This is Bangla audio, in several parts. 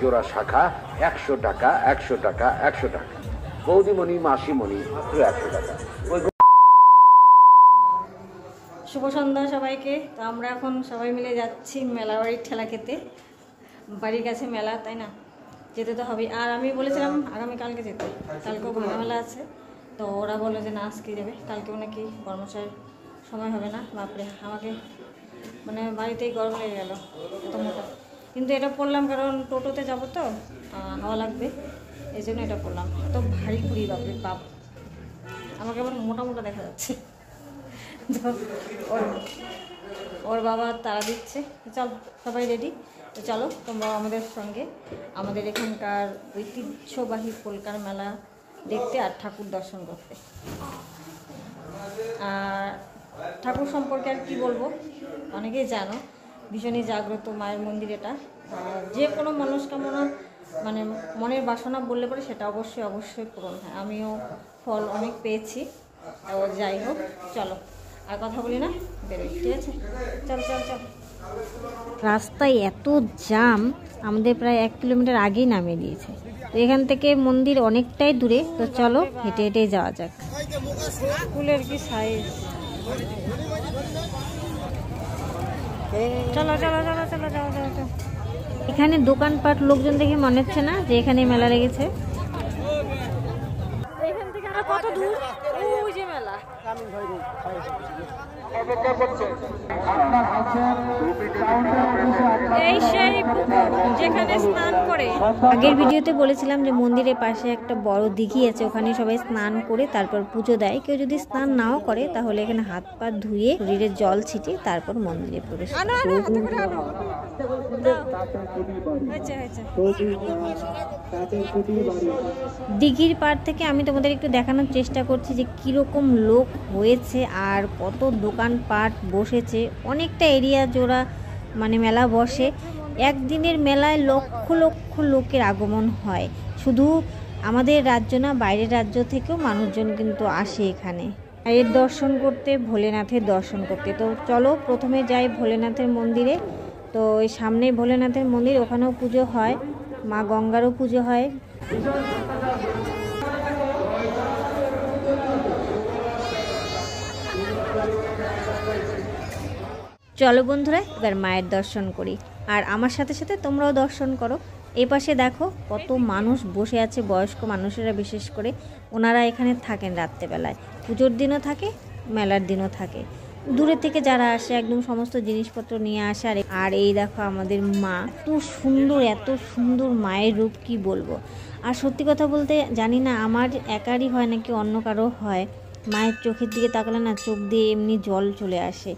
জোড়া শাখা 100 টাকা, 100 টাকা, 100 টাকা। বৌদিমণি, মাসিমণি মাত্র 100 টাকা। শুভ সন্ধ্যা সবাইকে। তো আমরা এখন সবাই মিলে যাচ্ছি মেলা বাড়ির ঠেলা খেতে। বাড়ির কাছে মেলা, তাই না, যেতে তো হবে। আর আমি বলেছিলাম আগামীকালকে যেতে, কালকেও ভাঙা মেলা আছে। তো ওরা বললো যে না আজকে যাবে, কালকেও নাকি কর্মচারীর সময় হবে না। বাপরে, আমাকে মানে বাড়িতেই গরম লেগে গেল এত মোটা। কিন্তু এটা পরলাম কারণ টোটোতে যাব তো, হাওয়া লাগবে, এই জন্য এটা পরলাম। এত ভারী পুরি, বাপরে বাপ, আমাকে আবার মোটা মোটা দেখা যাচ্ছে। তো ওর বাবা তাড়া দিচ্ছে, চল সবাই রেডি। তো চলো তোমরাও আমাদের সঙ্গে আমাদের এখানকার ঐতিহ্যবাহী পোলকার মেলা দেখতে আর ঠাকুর দর্শন করতে। আর ঠাকুর সম্পর্কে আর কি বলবো, অনেকেই জানো, ভীষণই জাগ্রত মায়ের মন্দির এটা। যে কোনো মনস্কামনা মানে মনের বাসনা বললে পরে সেটা অবশ্যই পূরণ হয়। আমিও ফল অনেক পেয়েছি। ও যাই হোক, চলো আর কথা বলি না, বেরোই, ঠিক আছে? চল চল চল। রাস্তায় এত জ্যাম, আমাদের প্রায় 1 কিলোমিটার আগেই নামিয়ে দিয়েছে। তো এখান থেকে মন্দির অনেকটাই দূরে, তো চলো হেঁটে হেঁটেই যাওয়া যাক। ফুলের কি সাইজ! চলো চলো চলো চলো যাও যাও যাও। এখানে দোকানপাট লোকজন দেখে মনে হচ্ছে না যে এখানে মেলা লেগেছে। এখান থেকে আর কত দূর? ওই যে মেলা। এই সেই যেখানে স্নান করে। আগের ভিডিওতে বলেছিলাম যে মন্দিরের পাশে একটা বড় দিঘি আছে, ওখানে সবাই স্নান করে তারপর পুজো দেয়। কেউ যদি স্নান নাও করে তাহলে এখানে হাত পা ধুয়ে শরীরে জল ছিটিয়ে তারপর মন্দিরে প্রবেশ করে। দিঘির পাড় থেকে আমি তোমাদের একটু দেখানোর চেষ্টা করছি যে কিরকম লোক হয়েছে আর কত দোকানপাট বসেছে। অনেকটা এরিয়া জোড়া মানে মেলা বসে। একদিনের মেলায় লক্ষ লক্ষ লোকের আগমন হয়। শুধু আমাদের রাজ্য না, বাইরের রাজ্য থেকেও মানুষজন কিন্তু আসে এখানে এর দর্শন করতে, ভোলেনাথের দর্শন করতে। তো চলো প্রথমে যাই ভোলেনাথের মন্দিরে। তো এই সামনেই ভোলেনাথের মন্দির, ওখানেও পুজো হয়, মা গঙ্গারও পুজো হয়। চলো বন্ধুরা এবার মায়ের দর্শন করি, আর আমার সাথে সাথে তোমরাও দর্শন করো। এই পাশে দেখো কত মানুষ বসে আছে, বয়স্ক মানুষেরা বিশেষ করে। ওনারা এখানে থাকেন রাত্রেবেলায়, পুজোর দিনও থাকে, মেলার দিনও থাকে। দূরে থেকে যারা আসে একদম সমস্ত জিনিসপত্র নিয়ে আসে। আর এই দেখো আমাদের মা, এত সুন্দর মায়ের রূপ কি বলবো। আর সত্যি কথা বলতে জানি না আমার একারই হয় নাকি অন্য কারো হয়, মায়ের চোখের দিকে তাকালে না চোখ দিয়ে এমনি জল চলে আসে।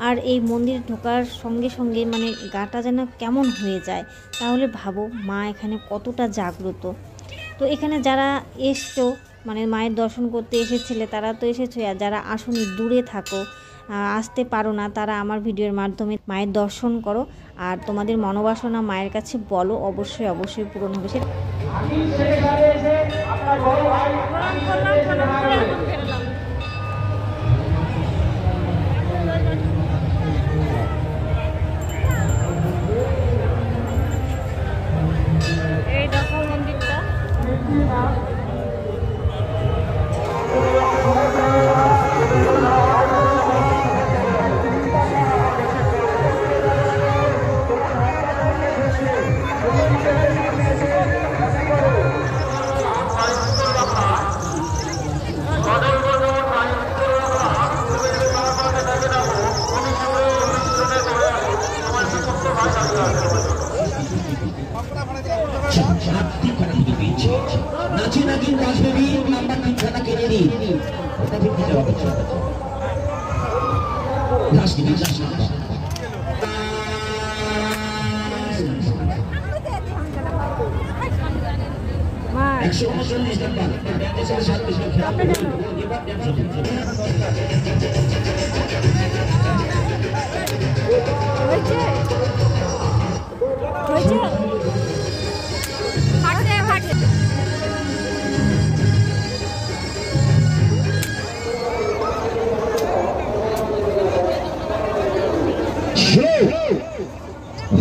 আর এই মন্দিরে ঢোকার সঙ্গে সঙ্গে মানে গাটা যেন কেমন হয়ে যায়। তাহলে ভাবো মা এখানে কতটা জাগ্রত। তো এখানে যারা এসছো মানে মায়ের দর্শন করতে এসেছিলে তারা তো এসেছো, আর যারা আসনি দূরে থাকো, আসতে পারো না, তারা আমার ভিডিওর মাধ্যমে মায়ের দর্শন করো। আর তোমাদের মনোবাসনা মায়ের কাছে বলো, অবশ্যই পূরণ হবে। সে এই দেখো মন্দিরটা।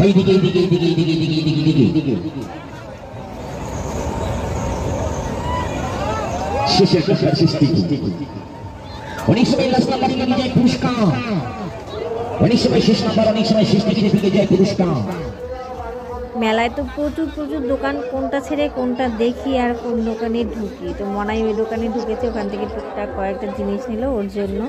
এইদিকে এইদিকে এইদিকে এইদিকে এইদিকে এইদিকে শেষের কথা শেষ দিকে অনেক সময় লাস্ট নাম্বার নিয়ে যায় পুরস্কার, অনেক সময় শেষ নাম্বার, অনেক সময় শেষ দিকে যায় পুরস্কার। মেলায় তো প্রচুর প্রচুর দোকান, কোনটা ছেড়ে কোনটা দেখি আর কোন দোকানে ঢুকি। তো মনাই ওই দোকানে ঢুকেছে, ওখান থেকে টুকটাক কয়েকটা জিনিস নিল ওর জন্য।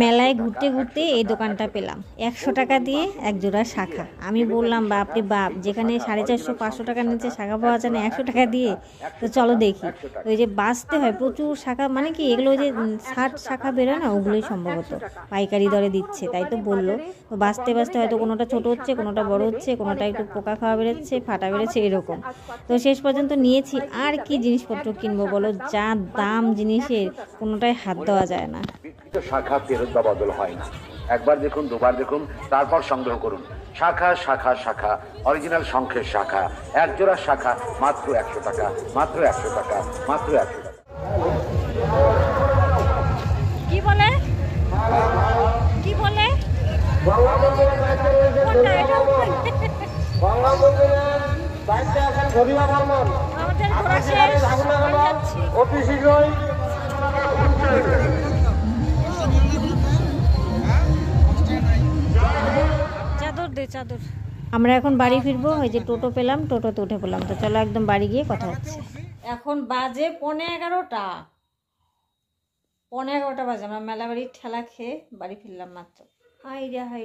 মেলায় ঘুরতে ঘুরতে এই দোকানটা পেলাম, 100 টাকা দিয়ে এক জোড়া শাখা। আমি বললাম বাপরে বাপ, যেখানে 450-500 টাকার নিচে শাখা পাওয়া যায় না 100 টাকা দিয়ে, তো চলো দেখি। ওই যে বাঁচতে হয় প্রচুর শাখা, মানে কি এগুলো যে 60 শাখা বেরোয় না, ওগুলোই সম্ভবত পাইকারি দরে দিচ্ছে, তাই তো বললো। তো বাঁচতে বাঁচতে হয়তো কোনোটা ছোট হচ্ছে, কোনোটা বড় হচ্ছে, কোনোটা একটু পোকা খাওয়া বেরোচ্ছে, ফাটা বেরোচ্ছে, এরকম। তো শেষ পর্যন্ত নিয়েছি। আর কি জিনিসপত্র কিনবো বলো, যা দাম জিনিসের, কোনোটাই হাত দেওয়া যায় না। শাখা ফেরত বা বদল হয় না। একবার দেখুন, দুবার দেখুন, তারপর সংগ্রহ করুন। শাখা শাখা শাখা, অরিজিনাল শঙ্খের শাখা, এক জোড়া শাখা মাত্র 100 টাকা, মাত্র 100 টাকা, মাত্র 100 টাকা। কি বলে কি বলে চাদর। আমরা এখন বাড়ি ফিরবো। ওই যে টোটো পেলাম, টোটোতে উঠে পড়লাম। তো চলো একদম বাড়ি গিয়ে কথা হচ্ছে। এখন বাজে 11:15, 11:15 বাজে। আমরা মেলা বাড়ির ঠেলা খেয়ে বাড়ি ফিরলাম মাত্র। হাই রে হাই,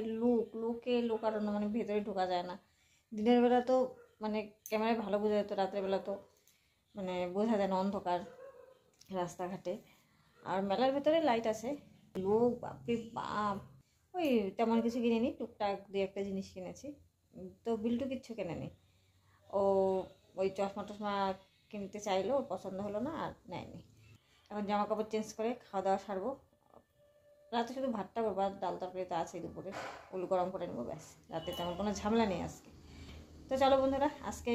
লোক আর মানে ভেতরে ঢোকা যায় না। দিনের বেলা তো মানে ক্যামেরায় ভালো বোঝা যেত, রাতের বেলা তো মানে বোঝা যায় না, অন্ধকার রাস্তাঘাটে। আর মেলার ভেতরে লাইট আছে, লোক বাপরে বাপ। ওই তেমন কিছু কিনেনি, টুকটাক 2-1টা জিনিস কিনেছি। তো বিল্টু কিচ্ছু কেনেনি। ও ওই চশমা টশমা কিনতে চাইলো, ওর পছন্দ হলো না, আর নেয়নি। এখন জামা কাপড় চেঞ্জ করে খাওয়া দাওয়া সারবো। রাতে শুধু ভাতটা করবো, আর ডাল তরকারি তো আছে দুপুরে, ওগুলো গরম করে নেবো, ব্যাস। রাতে তেমন কোনো ঝামেলা নেই আজকে। তো চলো বন্ধুরা, আজকে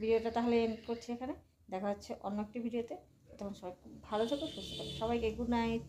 ভিডিওটা তাহলে এন্ড করছি এখানে। দেখা হচ্ছে অন্য একটি ভিডিওতে। তখন সবাই খুব ভালো থাকো, সুস্থ থাকো। সবাইকে গুড নাইট।